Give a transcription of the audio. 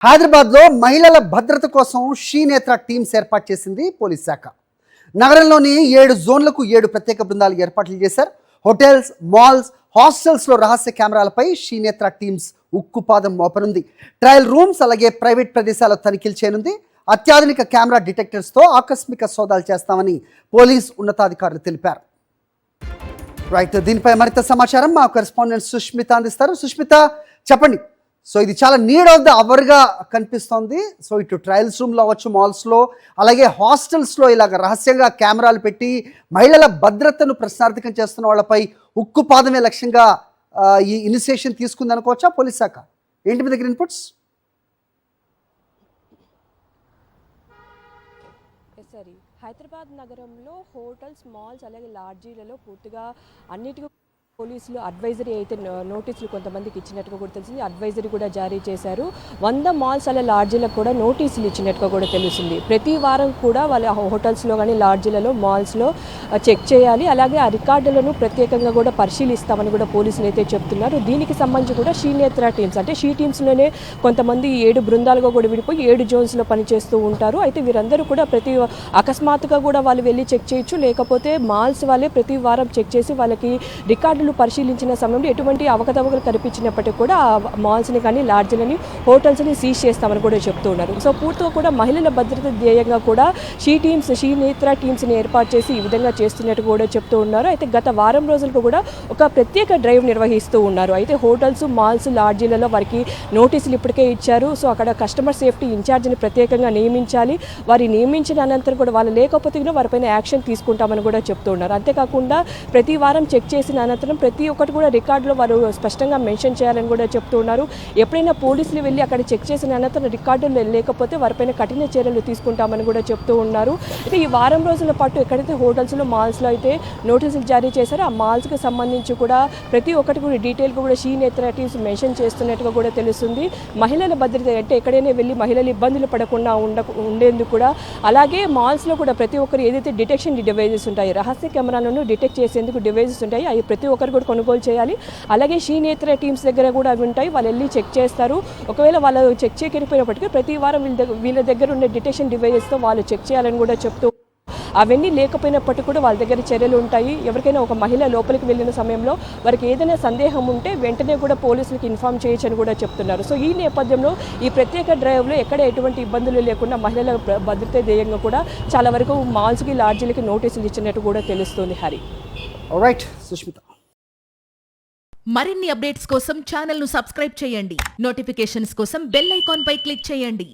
హైదరాబాద్లో మహిళల భద్రత కోసం షీనేత్ర టీమ్స్ ఏర్పాటు చేసింది పోలీస్ శాఖ. నగరంలోని 7 జోన్లకు 7 ప్రత్యేక బృందాలు ఏర్పాట్లు చేశారు. హోటల్స్, మాల్స్, హాస్టల్స్లో రహస్య కెమెరాలపై షీనేత్ర టీమ్స్ ఉక్కుపాదం మోపనుంది. ట్రయల్ రూమ్స్ అలాగే ప్రైవేట్ ప్రదేశాల్లో తనిఖీలు చేయనుంది. అత్యాధునిక కెమెరా డిటెక్టర్స్తో ఆకస్మిక సోదాలు చేస్తామని పోలీస్ ఉన్నతాధికారులు తెలిపారు. రైట్, దీనిపై మరింత సమాచారం మా కరెస్పాండెంట్ సుష్మిత అందిస్తారు. సుష్మిత, చెప్పండి. సో ఇది చాలా నీడ్ ఆఫ్ ద అవర్గా కనిపిస్తోంది. సో ఇటు ట్రయల్స్ రూమ్లో అవ్వచ్చు, మాల్స్లో అలాగే హాస్టల్స్లో ఇలాగ రహస్యంగా కెమెరాలు పెట్టి మహిళల భద్రతను ప్రశ్నార్థకం చేస్తున్న వాళ్ళపై ఉక్కుపాదమే లక్ష్యంగా ఈ ఇనిషియేషన్ తీసుకుందనుకోవచ్చా పోలీస్ శాఖ? ఏంటి మీ దగ్గర ఇన్పుట్స్? సరే, హైదరాబాద్ నగరంలో హోటల్స్, మాల్స్ అలాగే లాడ్జీలలో పూర్తిగా అన్నిటికీ పోలీసులు అడ్వైజరీ అయితే నోటీసులు కొంతమందికి ఇచ్చినట్టుగా కూడా తెలిసింది. అడ్వైజరీ కూడా జారీ చేశారు. 100 మాల్స్ అలా లాడ్జీలకు కూడా నోటీసులు ఇచ్చినట్టుగా కూడా తెలుస్తుంది. ప్రతి వారం కూడా వాళ్ళ హోటల్స్లో కానీ లాడ్జీలలో, మాల్స్లో చెక్ చేయాలి. అలాగే ఆ రికార్డులను ప్రత్యేకంగా కూడా పరిశీలిస్తామని కూడా పోలీసులు అయితే చెప్తున్నారు. దీనికి సంబంధించి కూడా షీనేత్ర టీమ్స్, అంటే షీ టీమ్స్లోనే కొంతమంది 7 బృందాలుగా కూడా విడిపోయి 7 జోన్స్లో పనిచేస్తూ ఉంటారు. అయితే వీరందరూ కూడా అకస్మాత్తుగా కూడా వాళ్ళు వెళ్ళి చెక్ చేయొచ్చు, లేకపోతే మాల్స్ వాళ్ళే ప్రతి వారం చెక్ చేసి వాళ్ళకి రికార్డులు పరిశీలించిన సమయంలో ఎటువంటి అవకతవకలు కనిపించినప్పటికీ కూడా ఆ మాల్స్ని కానీ, లాడ్జ్లని, హోటల్స్ని సీజ్ చేస్తామని కూడా చెప్తూ ఉన్నారు. సో పూర్తిగా కూడా మహిళల భద్రత ధ్యేయంగా కూడా షీనేత్ర టీమ్స్ని ఏర్పాటు చేసి ఈ విధంగా చేస్తున్నట్టు కూడా చెప్తూ ఉన్నారు. అయితే గత వారం రోజులకు కూడా ఒక ప్రత్యేక డ్రైవ్ నిర్వహిస్తూ ఉన్నారు. అయితే హోటల్స్, మాల్స్, లాడ్జీలలో వారికి నోటీసులు ఇప్పటికే ఇచ్చారు. సో అక్కడ కస్టమర్ సేఫ్టీ ఇన్ఛార్జిని ప్రత్యేకంగా నియమించాలి. వారి నియమించిన అనంతరం కూడా వాళ్ళు లేకపోతే వారిపైన యాక్షన్ తీసుకుంటామని కూడా చెప్తూ ఉన్నారు. అంతేకాకుండా ప్రతి వారం చెక్ చేసిన అనంతరం ప్రతి ఒక్కటి కూడా రికార్డులో వారు స్పష్టంగా మెన్షన్ చేయాలని కూడా చెప్తూ ఉన్నారు. ఎప్పుడైనా పోలీసులు వెళ్ళి అక్కడ చెక్ చేసిన అనంతరం రికార్డులు లేకపోతే వారిపైన కఠిన చర్యలు తీసుకుంటామని కూడా చెప్తూ ఉన్నారు. అయితే ఈ వారం రోజుల పాటు ఎక్కడైతే హోటల్స్లో, మాల్స్లో అయితే నోటీసులు జారీ చేశారో ఆ మాల్స్కి సంబంధించి కూడా ప్రతి ఒక్కటి కూడా డీటెయిల్గా కూడా షీనేత్ర టీమ్స్ మెన్షన్ చేస్తున్నట్టుగా కూడా తెలుస్తుంది. మహిళల భద్రత అంటే ఎక్కడైనా వెళ్ళి మహిళలు ఇబ్బందులు పడకుండా ఉండేందుకు కూడా, అలాగే మాల్స్లో కూడా ప్రతి ఒక్కరు ఏదైతే డిటెక్షన్ డివైజెస్ ఉంటాయి, రహస్య కెమెరాలను డిటెక్ట్ చేసేందుకు డివైజెస్ ఉంటాయి, అవి ప్రతి ఒక్కరు కూడా కొనుగోలు చేయాలి. అలాగే షీనేత్ర టీమ్స్ దగ్గర కూడా అవి ఉంటాయి, వాళ్ళు వెళ్ళి చెక్ చేస్తారు. ఒకవేళ వాళ్ళు చెక్ చేయకపోయినప్పటికీ ప్రతి వారం వీళ్ళ దగ్గర ఉన్న డిటెక్షన్ డివైజెస్తో వాళ్ళు చెక్ చేయాలని కూడా చెప్తూ, అవన్నీ లేకపోయినప్పటికీ కూడా వాళ్ళ దగ్గర చర్యలు ఉంటాయి. ఎవరికైనా ఒక మహిళ లోపలికి వెళ్ళిన సమయంలో వారికి ఏదైనా సందేహం ఉంటే వెంటనే కూడా పోలీసులకు ఇన్ఫామ్ చేయొచ్చని కూడా చెప్తున్నారు. సో ఈ నేపథ్యంలో ఈ ప్రత్యేక డ్రైవ్లో ఎక్కడ ఎటువంటి ఇబ్బందులు లేకుండా మహిళల భద్రత ధ్యేయంగా కూడా చాలా వరకు మాల్స్కి, లాడ్జీలకి నోటీసులు ఇచ్చినట్టు కూడా తెలుస్తుంది. హరి. ఆల్రైట్ సుష్మిత. మరిన్ని అప్డేట్స్ కోసం ఛానల్ను సబ్స్క్రైబ్ చేయండి. నోటిఫికేషన్స్ కోసం బెల్ ఐకాన్ పై క్లిక్ చేయండి.